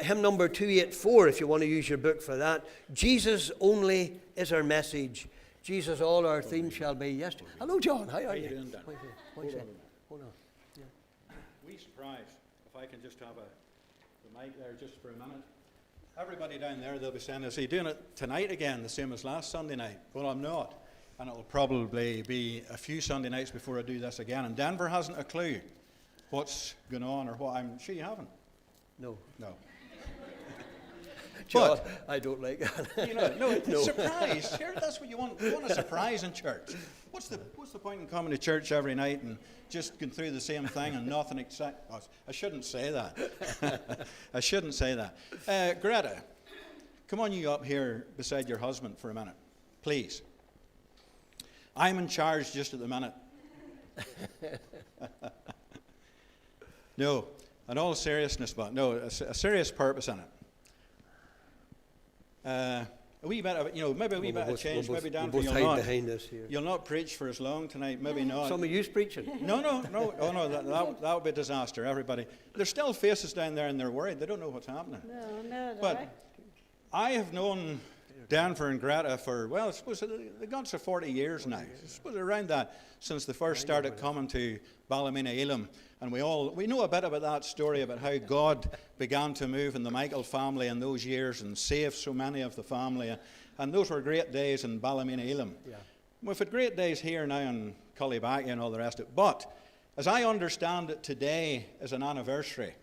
Hymn number 284, if you want to use your book for that. Jesus only is our message. Jesus, all our themes shall be. Yes. Hello, John. How are you? Doing, Dan? Hold on. Yeah. Wee surprise, if I can just have the mic there just for a minute. Everybody down there, they'll be saying, is he doing it tonight again, the same as last Sunday night? Well, I'm not. And it'll probably be a few Sunday nights before I do this again. And Denver hasn't a clue what's going on or what I'm sure you haven't. No. John, I don't like that. No. Surprise. Sure, that's what you want. You want a surprise in church. What's the point in coming to church every night and just going through the same thing and nothing except... Oh, I shouldn't say that. I shouldn't say that. Gretta, come on you up here beside your husband for a minute, please. I'm in charge just at the minute. No, in all seriousness, but no, a serious purpose in it. A wee bit of, maybe a wee bit of change. Maybe Dan, you'll not preach for as long tonight. Maybe not. Some of you's preaching. No. Oh no, that would be a disaster. Everybody, there's still faces down there, and they're worried. They don't know what's happening. No. But I have known Denver and Gretta for, well, I suppose they've gone for 40 years now. I suppose around that, since they first started coming to Ballymena Elim. And we know a bit about that story, about how God began to move in the Michael family in those years and saved so many of the family. And those were great days in Ballymena Elim. Yeah. We've had great days here now in Cullybackey and all the rest of it. But as I understand it, today is an anniversary,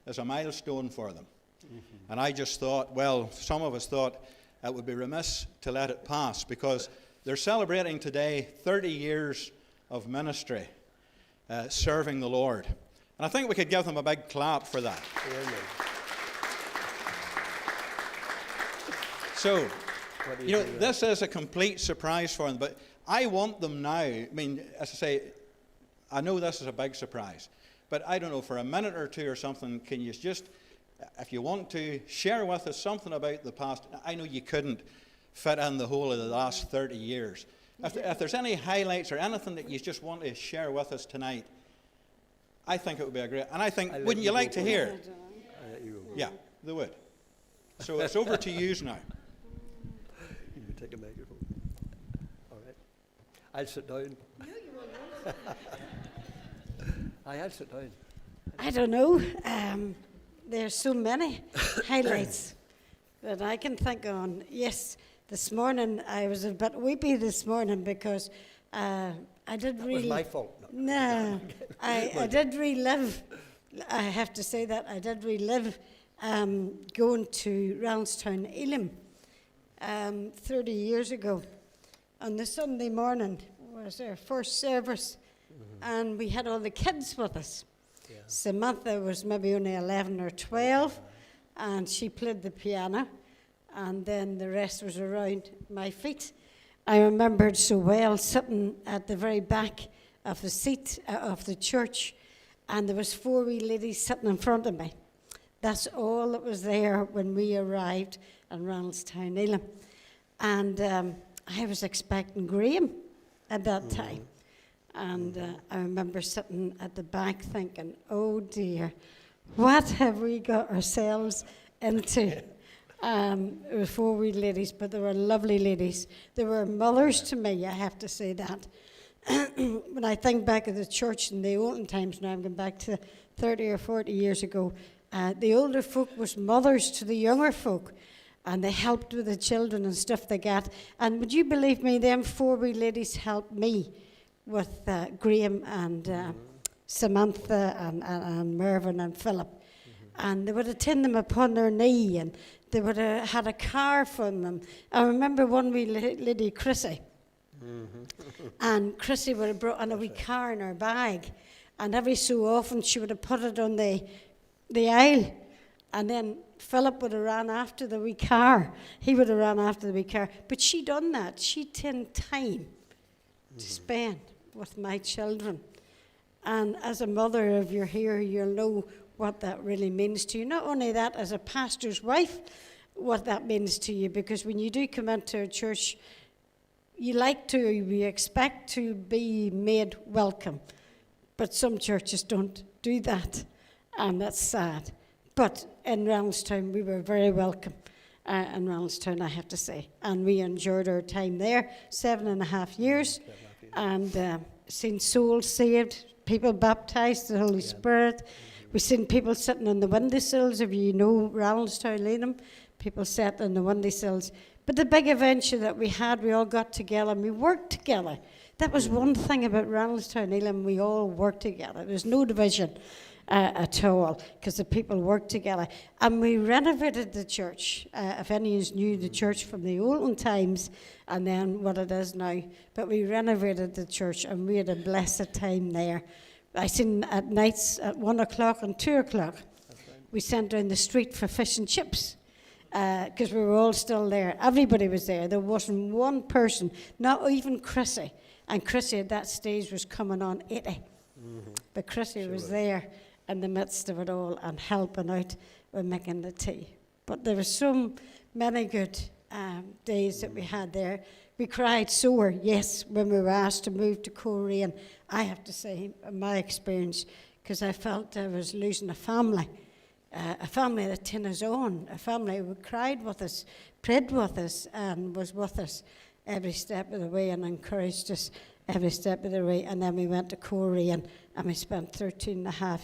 is a milestone for them. Mm-hmm. And I just thought, well, some of us thought it would be remiss to let it pass, because they're celebrating today 30 years of ministry. Serving the Lord. And I think we could give them a big clap for that. So, this is a complete surprise for them, but I want them now, I mean, as I say, I know this is a big surprise, but I don't know, for a minute or two or something, can you just, if you want to, share with us something about the past? I know you couldn't fit in the whole of the last 30 years. If there's any highlights or anything that you just want to share with us tonight, I think it would be a great... And I think, wouldn't you like to hear? Yeah, they would. So it's over to you now. You can take a microphone. All right. I'll sit down. No, you won't. I'll sit down. I don't know. There's so many highlights that I can think on. Yes. This morning, I was a bit weepy this morning because I did really... That was my fault. No, I did relive, I have to say that, I did relive going to Renovations Elim 30 years ago. On the Sunday morning was our first service, and we had all the kids with us. Yeah. Samantha was maybe only 11 or 12, and she played the piano. And then the rest was around my feet. I remembered so well sitting at the very back of the seat of the church, and there was 4 wee ladies sitting in front of me. That's all that was there when we arrived in Renovations Elim. And I was expecting Graham at that time. And I remember sitting at the back thinking, oh dear, what have we got ourselves into? It was 4 wee ladies, but they were lovely ladies. They were mothers to me, I have to say that. When I think back of the church in the olden times, now I'm going back to 30 or 40 years ago, the older folk was mothers to the younger folk, and they helped with the children and stuff they got. And would you believe me, them 4 wee ladies helped me with Graham and Samantha and Mervyn and Philip. And they would attend them upon their knee, and they would have had a car for them. I remember one wee lady, Chrissy, and Chrissy would have brought in a wee car in her bag, and every so often she would have put it on the aisle, and then Philip would have ran after the wee car. He would have ran after the wee car. But she done that. She taken time to spend with my children. And as a mother, if you're here, you'll know what that really means to you. Not only that, as a pastor's wife, what that means to you, because when you do come into a church, we expect to be made welcome, but some churches don't do that, and that's sad. But in Randallstown, we were very welcome in Randallstown, I have to say. And we enjoyed our time there, 7.5 years, and seen souls saved, people baptised, the Holy Spirit. We've seen people sitting on the windowsills, if you know Randallstown, Elim, people sat on the windowsills. But the big adventure that we had, we all got together and we worked together. That was one thing about Randallstown, Elim, we all worked together. There's no division at all, because the people worked together. And we renovated the church, if any of you knew the church from the olden times, and then what it is now. But we renovated the church, and we had a blessed time there. I seen at nights at 1 o'clock and 2 o'clock, we sent down the street for fish and chips, because we were all still there. Everybody was there. There wasn't one person, not even Chrissy. And Chrissy at that stage was coming on 80. But Chrissy was there in the midst of it all and helping out with making the tea. But there were so many good days that we had there. We cried sore, yes, when we were asked to move to Korean. I have to say, in my experience, because I felt I was losing a family that tin us on, a family who cried with us, prayed with us, and was with us every step of the way and encouraged us every step of the way. And then we went to Korean and we spent 13.5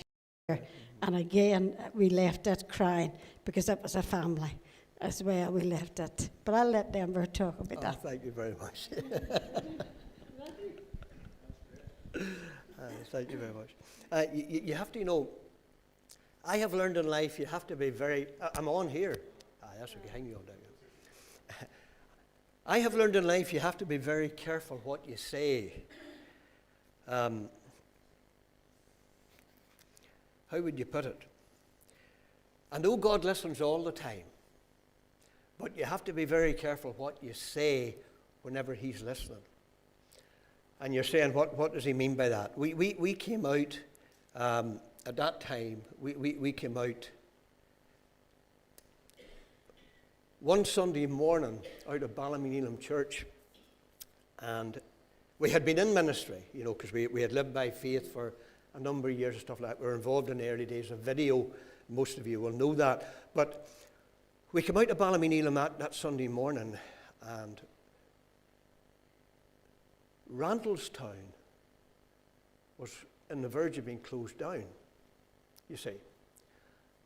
years. And again, we left it crying because it was a family as well. We left it. But I'll let Denver talk about that. Thank you very much. Thank you very much. You have to know, I have learned in life you have to be very, I'm on here. That's okay, hang you on down. I have learned in life you have to be very careful what you say. How would you put it? I know God listens all the time, but you have to be very careful what you say whenever He's listening. And you're saying, what does He mean by that? We came out, at that time, we came out one Sunday morning out of Elim Church, and we had been in ministry, because we had lived by faith for a number of years and stuff like that. We were involved in the early days of video. Most of you will know that. But we came out of Elim that Sunday morning, and Randallstown was in the verge of being closed down, you see.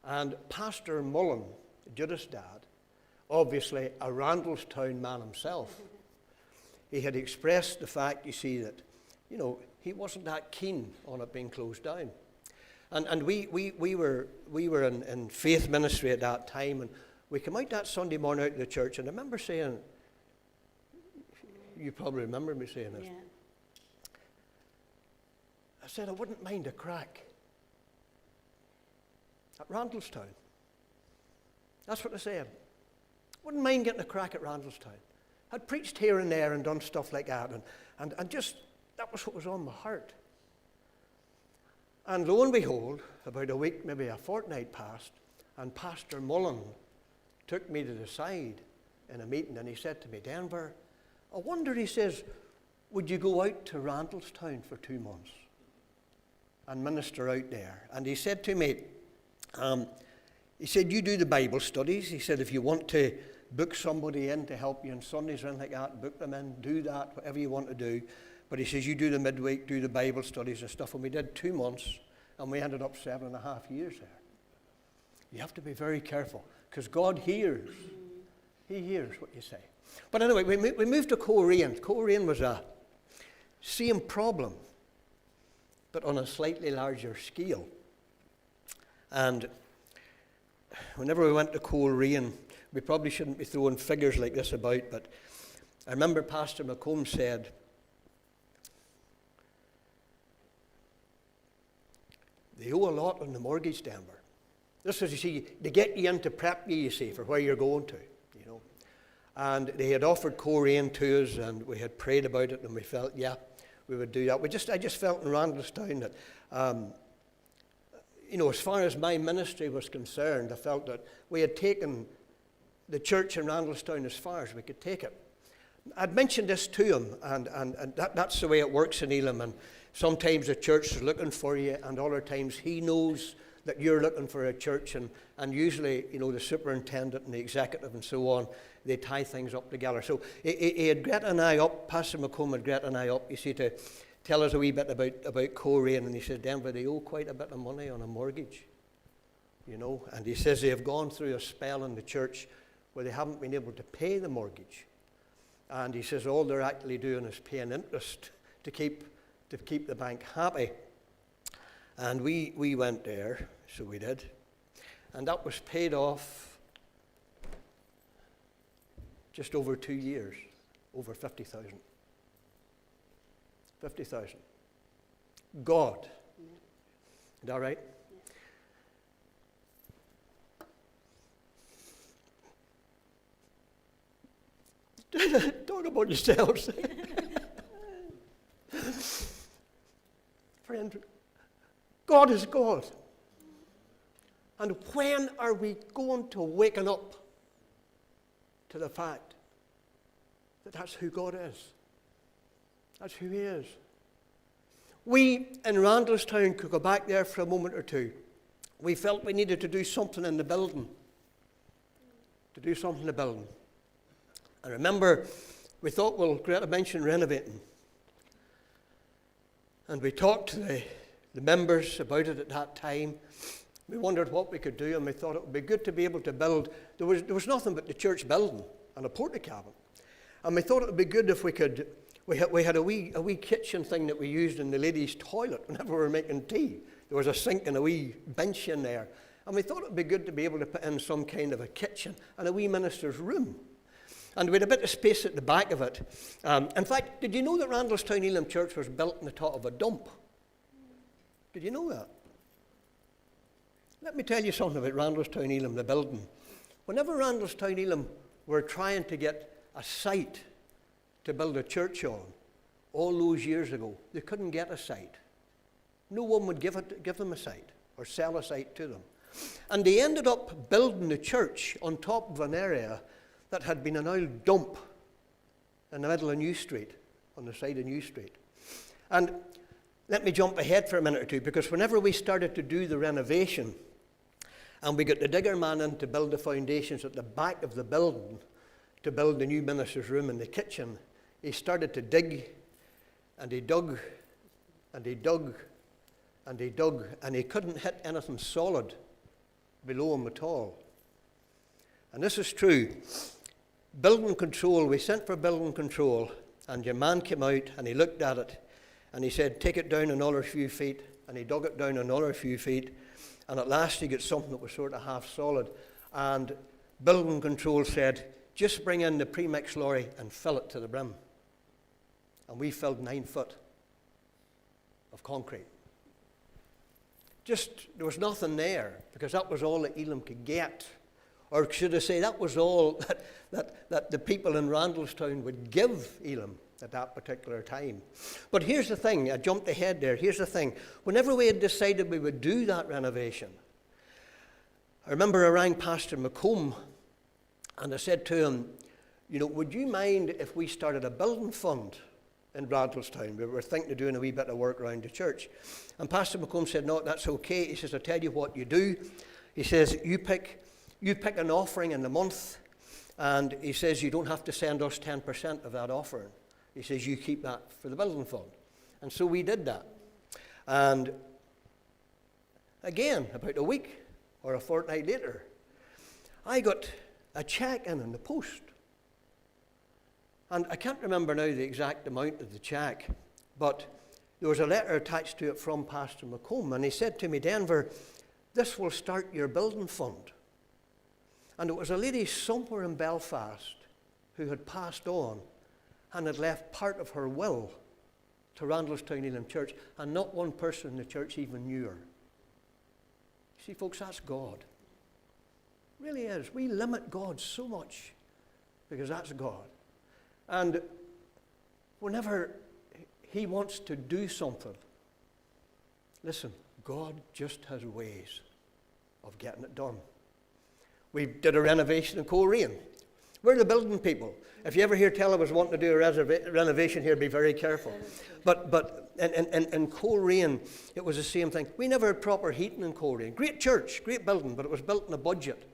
And Pastor Mullen, Judith's dad, obviously a Randallstown man himself, he had expressed the fact, you see, that, he wasn't that keen on it being closed down. And we were in faith ministry at that time, and we came out that Sunday morning out of the church, and I remember saying, you probably remember me saying this. Yeah. I said I wouldn't mind a crack at Randallstown. That's what I said. Wouldn't mind getting a crack at Randallstown. I'd preached here and there and done stuff like that, and just, that was what was on my heart. And lo and behold, about a week, maybe a fortnight passed, and Pastor Mullen took me to the side in a meeting, and he said to me, Denver, I wonder, he says, would you go out to Randallstown for 2 months and minister out there? And he said to me, he said, you do the Bible studies. He said, if you want to book somebody in to help you on Sundays or anything like that, book them in, do that, whatever you want to do. But he says, you do the midweek, do the Bible studies and stuff. And we did 2 months, and we ended up 7.5 years there. You have to be very careful, because God hears. He hears what you say. But anyway, we moved to Korean. Korean was a same problem, but on a slightly larger scale. And whenever we went to Korean, we probably shouldn't be throwing figures like this about, but I remember Pastor McComb said, they owe a lot on the mortgage, Denver. This is, you see, they get you in to prep you, see, for where you're going to, And they had offered Korean to us, and we had prayed about it, and we felt, yeah, we would do that. I just felt in Randallstown that, as far as my ministry was concerned, I felt that we had taken the church in Randallstown as far as we could take it. I'd mentioned this to him, and that's the way it works in Elim. And sometimes the church is looking for you, and other times he knows that you're looking for a church, and usually, you know, the superintendent and the executive and so on, they tie things up together. So he had Gretta and I up, Pastor McComb had Gretta and I up, you see, to tell us a wee bit about Coleraine, and he said, Denver, they owe quite a bit of money on a mortgage, you know, and he says they have gone through a spell in the church where they haven't been able to pay the mortgage, and he says all they're actually doing is paying interest to keep the bank happy. And we went there, so we did, and that was paid off just over 2 years, over 50,000. 50,000. God. Yeah. Is that right? Yeah. Talk about yourselves. Friend, God is God. And when are we going to waken up to the fact that that's who God is? That's who He is. We in Randallstown could go back there for a moment or two. We felt we needed to do something in the building. I remember we thought, well, Gretta mentioned renovating. And we talked to the members about it at that time. We wondered what we could do, and we thought it would be good to be able to build. There was nothing but the church building and a porta cabin. And we thought it would be good if we could. We had a wee kitchen thing that we used in the ladies' toilet whenever we were making tea. There was a sink and a wee bench in there. And we thought it would be good to be able to put in some kind of a kitchen and a wee minister's room. And we had a bit of space at the back of it. In fact, did you know that Randallstown Elim Church was built on the top of a dump? Did you know that? Let me tell you something about Randallstown Elim, the building. Whenever Randallstown Elim were trying to get a site to build a church on, all those years ago, they couldn't get a site. No one would give them a site or sell a site to them. And they ended up building the church on top of an area that had been an old dump in the middle of New Street, on the side of New Street. And let me jump ahead for a minute or two, because whenever we started to do the renovation, and we got the digger man in to build the foundations at the back of the building to build the new minister's room and the kitchen, he started to dig, and he dug, and he dug, and he dug, and he couldn't hit anything solid below him at all. And this is true. Building control, we sent for building control, and your man came out and he looked at it and he said, take it down another few feet, and he dug it down another few feet, and at last he got something that was sort of half solid, and building control said, just bring in the premix lorry and fill it to the brim. And we filled 9 foot of concrete. Just, there was nothing there, because that was all that Elim could get. Or should I say, that was all that the people in Randallstown would give Elim at that particular time. But here's the thing, I jumped ahead there, here's the thing. Whenever we had decided we would do that renovation, I remember I rang Pastor McComb, and I said to him, you know, would you mind if we started a building fund in Randallstown? We were thinking of doing a wee bit of work around the church. And Pastor McComb said, no, that's okay. He says, I'll tell you what you do. He says, you pick an offering in the month, and he says, you don't have to send us 10% of that offering. He says, you keep that for the building fund. And so we did that. And again, about a week or a fortnight later, I got a check in the post. And I can't remember now the exact amount of the check, but there was a letter attached to it from Pastor McComb, and he said to me, Denver, this will start your building fund. And it was a lady somewhere in Belfast who had passed on and had left part of her will to Randallstown Elim Church, and not one person in the church even knew her. See, folks, that's God. It really is. We limit God so much because that's God. And whenever He wants to do something, listen, God just has ways of getting it done. We did a renovation in Coleraine. We're the building people. If you ever hear tell I was wanting to do a renovation here, be very careful. But in Coleraine, it was the same thing. We never had proper heating in Coleraine. Great church, great building, but it was built on a budget.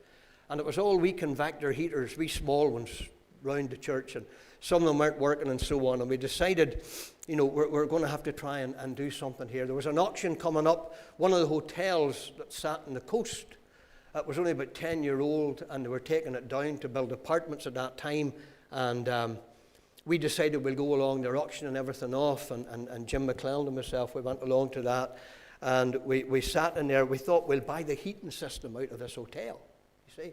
And it was all wee convector heaters, wee small ones, round the church. And some of them weren't working and so on. And we decided, we're going to have to try and do something here. There was an auction coming up. One of the hotels that sat on the coast, it was only about 10-year-old, and they were taking it down to build apartments at that time. And we decided we'll go along. They're auctioning everything off. And Jim McClellan and myself, we went along to that. And we sat in there. We thought we'll buy the heating system out of this hotel, you see.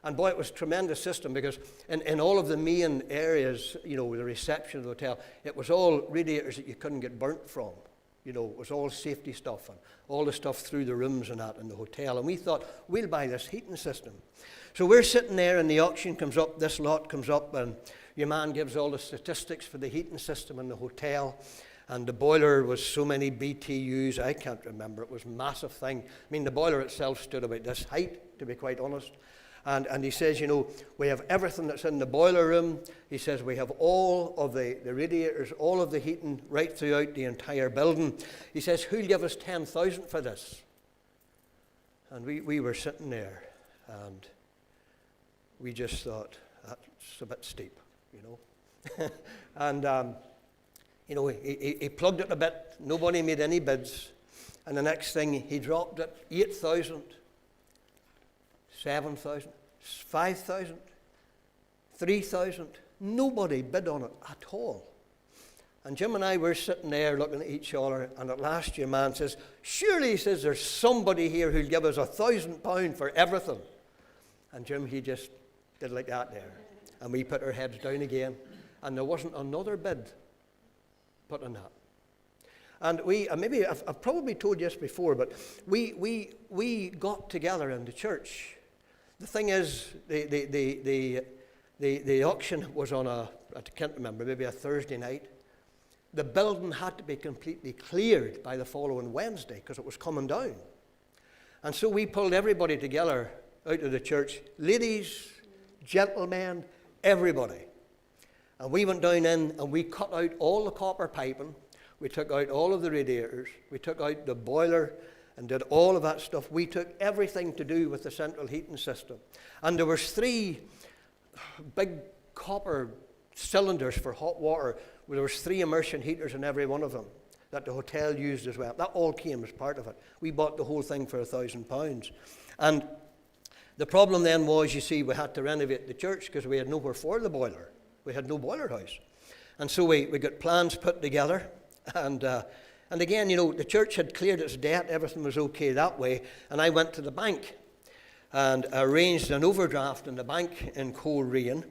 And boy, it was a tremendous system, because in all of the main areas, the reception of the hotel, it was all radiators that you couldn't get burnt from. It was all safety stuff and all the stuff through the rooms and that in the hotel. And we thought, we'll buy this heating system. So we're sitting there, and the auction comes up, this lot comes up, and your man gives all the statistics for the heating system in the hotel. And the boiler was so many BTUs, I can't remember. It was a massive thing. I mean, the boiler itself stood about this height, to be quite honest. And he says, we have everything that's in the boiler room. He says we have all of the radiators, all of the heating right throughout the entire building. He says, who'll give us 10,000 for this? And we were sitting there, and we just thought, that's a bit steep, And, he plugged it a bit. Nobody made any bids. And the next thing, he dropped it, 8,000. 7,000, 5,000, 3,000. Nobody bid on it at all. And Jim and I were sitting there looking at each other, and at last your man says, surely, he says, there's somebody here who'll give us £1,000 for everything. And Jim, he just did like that there. And we put our heads down again, and there wasn't another bid put on that. And maybe I've probably told you this before, but we got together in the church. The thing is, the auction was on I can't remember, maybe a Thursday night. The building had to be completely cleared by the following Wednesday, because it was coming down. And so we pulled everybody together out of the church, ladies, gentlemen, everybody. And we went down in and we cut out all the copper piping. We took out all of the radiators. We took out the boiler and did all of that stuff. We took everything to do with the central heating system. And there was 3 big copper cylinders for hot water. There was 3 immersion heaters in every one of them that the hotel used as well. That all came as part of it. We bought the whole thing for £1,000. And the problem then was, you see, we had to renovate the church because we had nowhere for the boiler. We had no boiler house. And so we got plans put together. And again, the church had cleared its debt. Everything was okay that way. And I went to the bank and arranged an overdraft in the bank in Coleraine.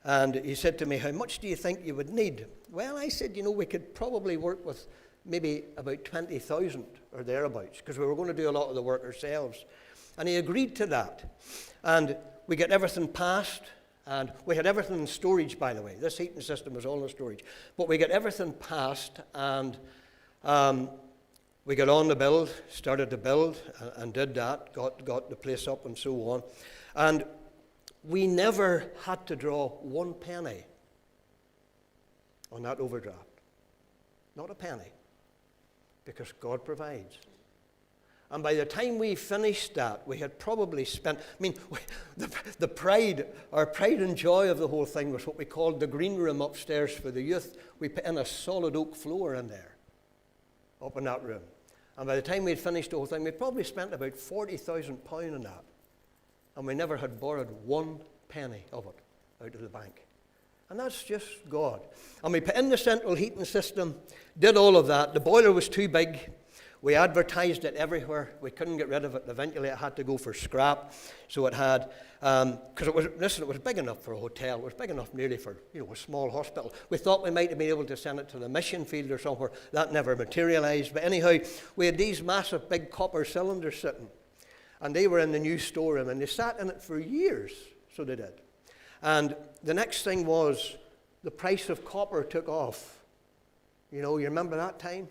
And he said to me, how much do you think you would need? Well, I said, we could probably work with maybe about 20,000 or thereabouts, because we were going to do a lot of the work ourselves. And he agreed to that. And we got everything passed. And we had everything in storage, by the way. This heating system was all in storage. But we got everything passed, and we got on the build, started to build, and did that, got the place up and so on. And we never had to draw 1 penny on that overdraft. Not a penny. Because God provides. And by the time we finished that, we had probably spent, the pride, our pride and joy of the whole thing was what we called the green room upstairs for the youth. We put in a solid oak floor in there, up in that room. And by the time we'd finished the whole thing, we'd probably spent about £40,000 on that. And we never had borrowed 1 penny of it out of the bank. And that's just God. And we put in the central heating system, did all of that. The boiler was too big. We advertised it everywhere. We couldn't get rid of it. Eventually, it had to go for scrap. So it had, because it was big enough for a hotel. It was big enough nearly for, a small hospital. We thought we might have been able to send it to the mission field or somewhere. That never materialized. But anyhow, we had these massive big copper cylinders sitting. And they were in the new storeroom. And they sat in it for years. So they did. And the next thing was the price of copper took off. You remember that time?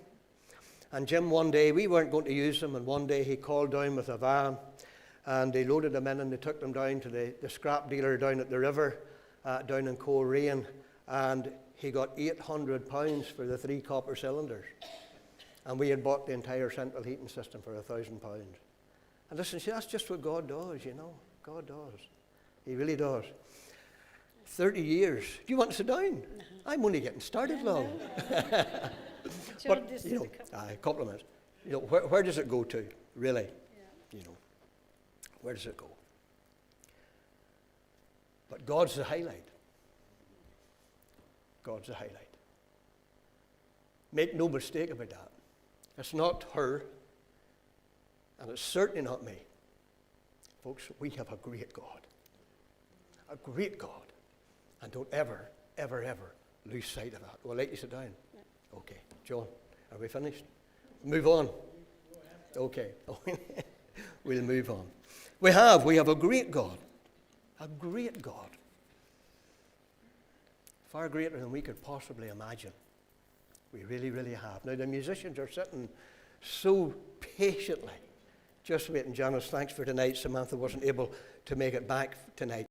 And Jim, one day, we weren't going to use them, and one day he called down with a van, and they loaded them in, and they took them down to the scrap dealer down at the river, down in Coleraine, and he got £800 for the 3 copper cylinders. And we had bought the entire central heating system for £1,000. And listen, see, that's just what God does, you know. God does. He really does. 30 years. Do you want to sit down? I'm only getting started, love. But, you know, compliments. You know, where does it go to, really? You know, where does it go? But God's the highlight. God's the highlight. Make no mistake about that. It's not her, and it's certainly not me. Folks, we have a great God. A great God. And don't ever, ever, ever lose sight of that. Will I let you sit down? Yeah. Okay. John, are we finished? Move on. Okay. We'll move on. We have a great God. A great God. Far greater than we could possibly imagine. We really, really have. Now, the musicians are sitting so patiently, just waiting. Janice, thanks for tonight. Samantha wasn't able to make it back tonight.